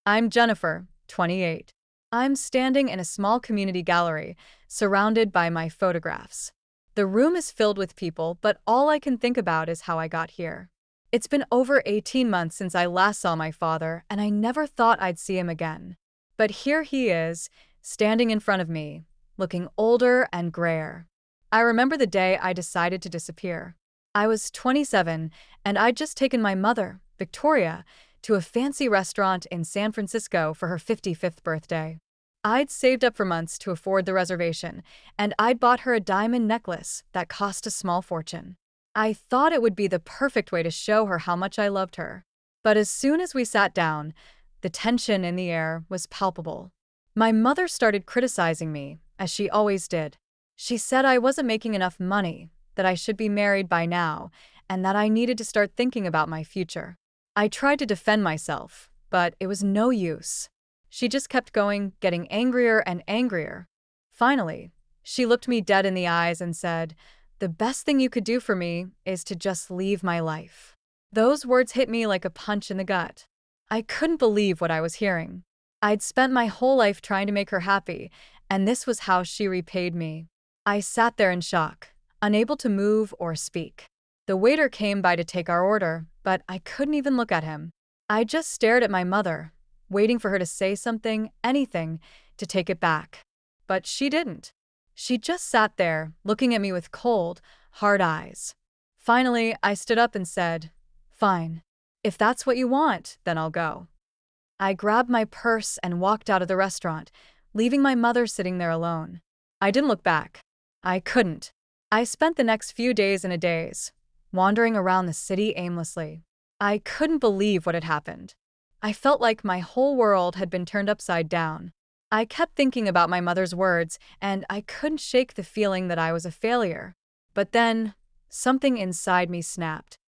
I'm Jennifer, 28. I'm standing in a small community gallery, surrounded by my photographs. The room is filled with people, but all I can think about is how I got here. It's been over 18 months since I last saw my father, and I never thought I'd see him again. But here he is, standing in front of me, looking older and grayer. I remember the day I decided to disappear. I was 27, and I'd just taken my mother, Victoria, to a fancy restaurant in San Francisco for her 55th birthday. I'd saved up for months to afford the reservation, and I'd bought her a diamond necklace that cost a small fortune. I thought it would be the perfect way to show her how much I loved her. But as soon as we sat down, the tension in the air was palpable. My mother started criticizing me, as she always did. She said I wasn't making enough money, that I should be married by now, and that I needed to start thinking about my future. I tried to defend myself, but it was no use. She just kept going, getting angrier and angrier. Finally, she looked me dead in the eyes and said, "The best thing you could do for me is to just leave my life." Those words hit me like a punch in the gut. I couldn't believe what I was hearing. I'd spent my whole life trying to make her happy, and this was how she repaid me. I sat there in shock, unable to move or speak. The waiter came by to take our order, but I couldn't even look at him. I just stared at my mother, waiting for her to say something, anything, to take it back. But she didn't. She just sat there, looking at me with cold, hard eyes. Finally, I stood up and said, "Fine. If that's what you want, then I'll go." I grabbed my purse and walked out of the restaurant, leaving my mother sitting there alone. I didn't look back. I couldn't. I spent the next few days in a daze, wandering around the city aimlessly. I couldn't believe what had happened. I felt like my whole world had been turned upside down. I kept thinking about my mother's words, and I couldn't shake the feeling that I was a failure. But then, something inside me snapped.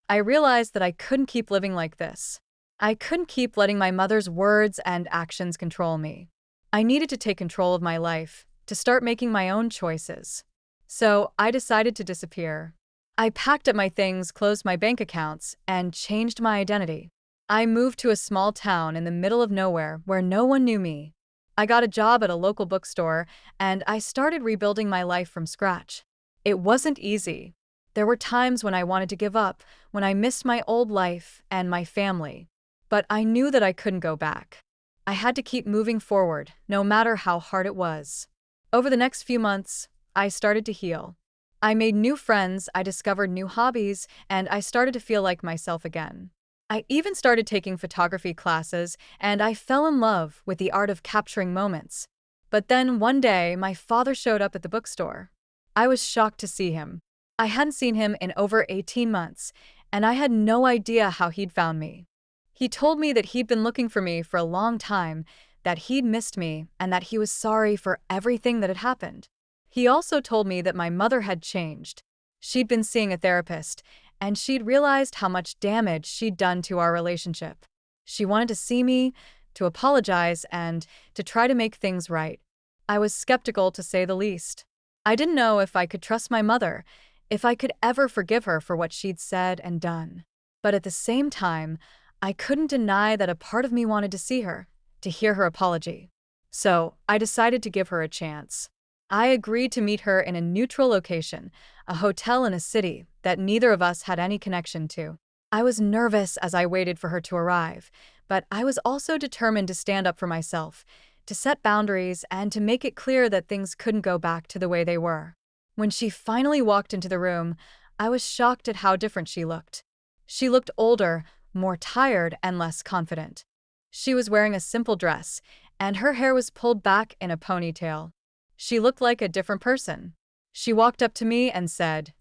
I realized that I couldn't keep living like this. I couldn't keep letting my mother's words and actions control me. I needed to take control of my life, to start making my own choices. So I decided to disappear. I packed up my things, closed my bank accounts, and changed my identity. I moved to a small town in the middle of nowhere where no one knew me. I got a job at a local bookstore, and I started rebuilding my life from scratch. It wasn't easy. There were times when I wanted to give up, when I missed my old life and my family. But I knew that I couldn't go back. I had to keep moving forward, no matter how hard it was. Over the next few months, I started to heal. I made new friends, I discovered new hobbies, and I started to feel like myself again. I even started taking photography classes, and I fell in love with the art of capturing moments. But then one day, my father showed up at the bookstore. I was shocked to see him. I hadn't seen him in over 18 months, and I had no idea how he'd found me. He told me that he'd been looking for me for a long time, that he'd missed me, and that he was sorry for everything that had happened. He also told me that my mother had changed. She'd been seeing a therapist, and she'd realized how much damage she'd done to our relationship. She wanted to see me, to apologize, and to try to make things right. I was skeptical, to say the least. I didn't know if I could trust my mother, if I could ever forgive her for what she'd said and done. But at the same time, I couldn't deny that a part of me wanted to see her, to hear her apology. So I decided to give her a chance. I agreed to meet her in a neutral location, a hotel in a city that neither of us had any connection to. I was nervous as I waited for her to arrive, but I was also determined to stand up for myself, to set boundaries, and to make it clear that things couldn't go back to the way they were. When she finally walked into the room, I was shocked at how different she looked. She looked older, more tired, and less confident. She was wearing a simple dress, and her hair was pulled back in a ponytail. She looked like a different person. She walked up to me and said,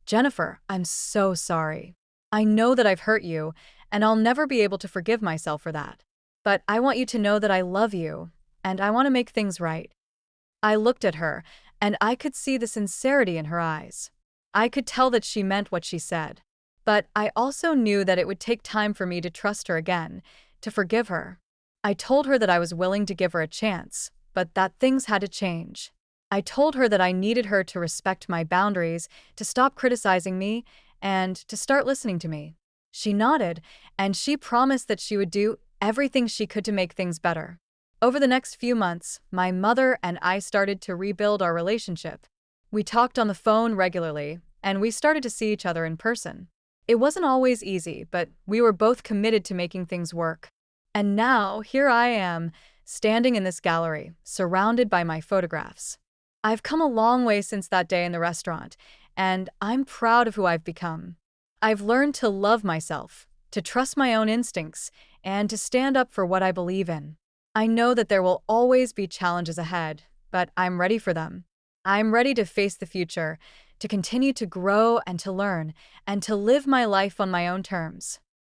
"Jennifer, I'm so sorry. I know that I've hurt you, and I'll never be able to forgive myself for that. But I want you to know that I love you, and I want to make things right." I looked at her, and I could see the sincerity in her eyes. I could tell that she meant what she said. But I also knew that it would take time for me to trust her again, to forgive her. I told her that I was willing to give her a chance, but that things had to change. I told her that I needed her to respect my boundaries, to stop criticizing me, and to start listening to me. She nodded, and she promised that she would do everything she could to make things better. Over the next few months, my mother and I started to rebuild our relationship. We talked on the phone regularly, and we started to see each other in person. It wasn't always easy, but we were both committed to making things work. And now, here I am, standing in this gallery, surrounded by my photographs. I've come a long way since that day in the restaurant, and I'm proud of who I've become. I've learned to love myself, to trust my own instincts, and to stand up for what I believe in. I know that there will always be challenges ahead, but I'm ready for them. I'm ready to face the future, to continue to grow and to learn, and to live my life on my own terms.